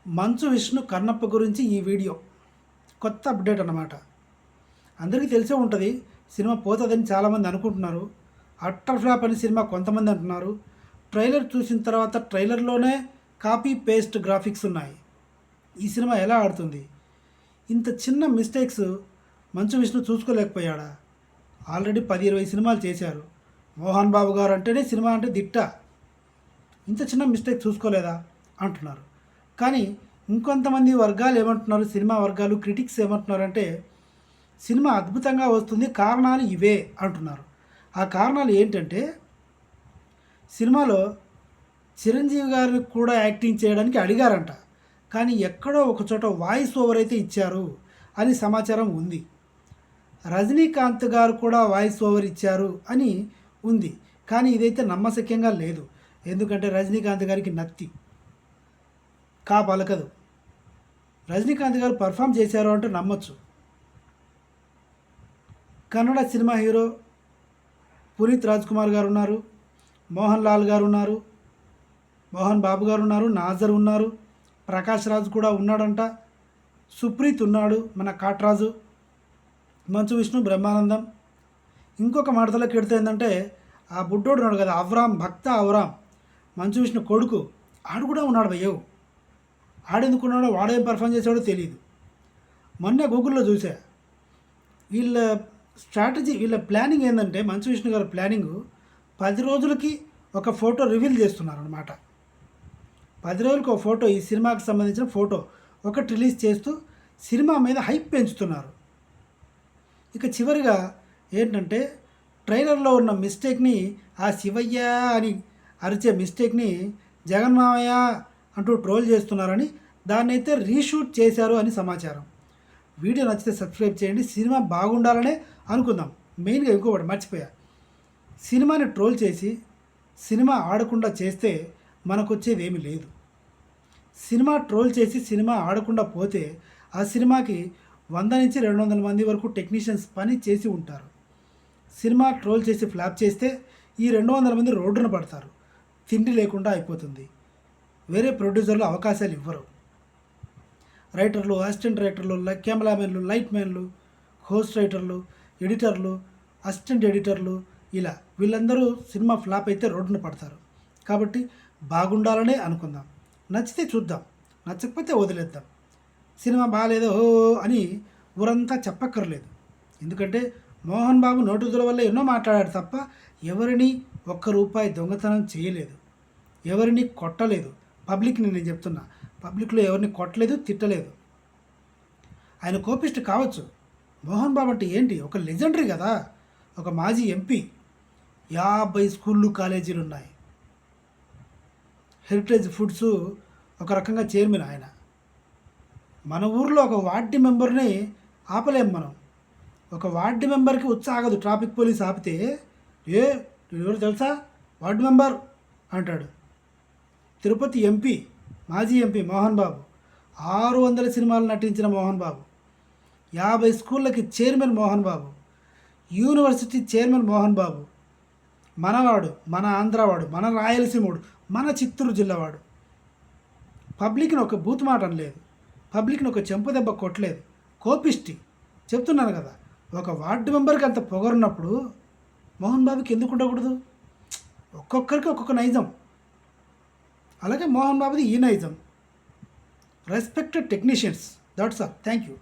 మంచు విష్ణు కన్నప్ప గురించి ఈ వీడియో కొత్త అప్డేట్ అన్నమాట. అందరికీ తెలిసే ఉంటుంది, సినిమా పోతుందని చాలామంది అనుకుంటున్నారు. అట్టర్ ఫ్లాప్ అని సినిమా కొంతమంది అంటున్నారు. ట్రైలర్ చూసిన తర్వాత ట్రైలర్లోనే కాపీ పేస్ట్ గ్రాఫిక్స్ ఉన్నాయి. ఈ సినిమా ఎలా ఆడుతుంది? ఇంత చిన్న మిస్టేక్స్ మంచు విష్ణు చూసుకోలేకపోయాడా? ఆల్రెడీ 10-20 సినిమాలు చేశారు. మోహన్ బాబు గారు అంటేనే సినిమా అంటే దిట్ట. ఇంత చిన్న మిస్టేక్ చూసుకోలేదా అంటున్నారు. కానీ ఇంకొంతమంది వర్గాలు ఏమంటున్నారు, సినిమా వర్గాలు క్రిటిక్స్ ఏమంటున్నారంటే సినిమా అద్భుతంగా వస్తుంది, కారణాలు ఇవే అంటున్నారు. ఆ కారణాలు ఏంటంటే సినిమాలో చిరంజీవి గారిని కూడా యాక్టింగ్ చేయడానికి అడిగారంట, కానీ ఎక్కడో ఒక చోట వాయిస్ ఓవర్ అయితే ఇచ్చారు అని సమాచారం ఉంది. రజనీకాంత్ గారు కూడా వాయిస్ ఓవర్ ఇచ్చారు అని ఉంది, కానీ ఇదైతే నమ్మశక్యంగా లేదు. ఎందుకంటే రజనీకాంత్ గారికి నత్తి కా పలకదు. రజనీకాంత్ గారు పర్ఫామ్ చేశారు అంటే నమ్మొచ్చు. కన్నడ సినిమా హీరో పునీత్ రాజ్ కుమార్ గారు ఉన్నారు, మోహన్ లాల్ గారు ఉన్నారు, మోహన్ బాబు గారు ఉన్నారు, నాజర్ ఉన్నారు, ప్రకాష్ రాజ్ కూడా ఉన్నాడంట, సుప్రీత్ ఉన్నాడు, మన కాట్రాజు, మంచు విష్ణు, బ్రహ్మానందం. ఇంకొక మాటలోకి ఎడితే ఏంటంటే ఆ బుడ్డోడు ఉన్నాడు కదా, అవరామ్, భక్త అవరామ్, మంచు విష్ణు కొడుకు, ఆడు కూడా ఉన్నాడు. భయ్యో, ఆడెందుకున్నాడో వాడేం పర్ఫామ్ చేశాడో తెలియదు. మొన్న గూగుల్లో చూసా, వీళ్ళ స్ట్రాటజీ, వీళ్ళ ప్లానింగ్ ఏంటంటే మంచు విష్ణు గారి ప్లానింగ్ 10 రోజులకి ఒక ఫోటో రివీల్ చేస్తున్నారు అనమాట. 10 రోజులకి ఒక ఫోటో, ఈ సినిమాకి సంబంధించిన ఫోటో ఒకటి రిలీజ్ చేస్తూ సినిమా మీద హైప్ పెంచుతున్నారు. ఇక చివరిగా ఏంటంటే ట్రైలర్లో ఉన్న మిస్టేక్ని, ఆ శివయ్య అని అరిచే మిస్టేక్ని జగన్మావయ్య అంటూ ట్రోల్ చేస్తున్నారని, దాన్ని అయితే రీషూట్ చేశారు అని సమాచారం. వీడియో నచ్చితే సబ్స్క్రైబ్ చేయండి. సినిమా బాగుండాలనే అనుకుందాం. మెయిన్గా ఇంకొకటి మర్చిపోయా, సినిమాని ట్రోల్ చేసి సినిమా ఆడకుండా చేస్తే మనకు వచ్చేది ఏమీ లేదు. సినిమా ట్రోల్ చేసి సినిమా ఆడకుండా పోతే ఆ సినిమాకి 100 నుంచి 200 మంది వరకు టెక్నీషియన్స్ పని చేసి ఉంటారు. సినిమా ట్రోల్ చేసి ఫ్లాప్ చేస్తే ఈ 200 మంది రోడ్డున పడతారు, తిండి లేకుండా అయిపోతుంది. వేరే ప్రొడ్యూసర్లు అవకాశాలు ఇవ్వరు. రైటర్లు, అసిస్టెంట్ రైటర్లు, కెమెరామెన్లు, లైట్ మ్యాన్లు, హోస్ట్ రైటర్లు, ఎడిటర్లు, అసిస్టెంట్ ఎడిటర్లు, ఇలా వీళ్ళందరూ సినిమా ఫ్లాప్ అయితే రోడ్డున పడతారు. కాబట్టి బాగుండాలనే అనుకుందాం. నచ్చితే చూద్దాం, నచ్చకపోతే వదిలేద్దాం. సినిమా బాగాలేదో అని ఊరంతా చెప్పక్కర్లేదు. ఎందుకంటే మోహన్ బాబు నోటుదుల వల్ల ఎన్నో మాట్లాడాడు తప్ప ఎవరిని ₹1 దొంగతనం చేయలేదు, ఎవరిని కొట్టలేదు. పబ్లిక్ని నేను చెప్తున్నా, పబ్లిక్లో ఎవరిని కొట్టలేదు, తిట్టలేదు. ఆయన కోపిస్ట్ కావచ్చు. మోహన్ బాబు అంటే ఏంటి, ఒక లెజెండరీ కదా, ఒక మాజీ ఎంపీ. 50 స్కూళ్ళు, కాలేజీలు ఉన్నాయి. హెరిటేజ్ ఫుడ్స్ ఒక రకంగా చైర్మన్ ఆయన. మన ఊర్లో ఒక వార్డు మెంబర్ని ఆపలేం మనం. ఒక వార్డు మెంబర్కి ఆగదు. ట్రాఫిక్ పోలీస్ ఆపితే ఎవరు తెలుసా, వార్డు మెంబర్ అంటాడు. తిరుపతి ఎంపీ, మాజీ ఎంపీ మోహన్ బాబు, 600 సినిమాలు నటించిన మోహన్ బాబు, 50 స్కూళ్ళకి chairman Mohan Babu, university chairman Mohan Babu, మనవాడు, మన ఆంధ్రవాడు, మన రాయలసీమవాడు, మన చిత్తూరు జిల్లావాడు. పబ్లిక్ని ఒక బూత్ మాట అనలేదు, పబ్లిక్ని ఒక చెంపు దెబ్బ కొట్టలేదు. కోపిష్టి చెప్తున్నాను కదా. ఒక వార్డు మెంబర్కి అంత పొగరున్నప్పుడు మోహన్ బాబుకి ఎందుకు ఉండకూడదు? ఒక్కొక్కరికి ఒక్కొక్క నైజం. అలాగే మోహన్ బాబుది ఈ నైజం. Respected technicians. That's all. Thank you.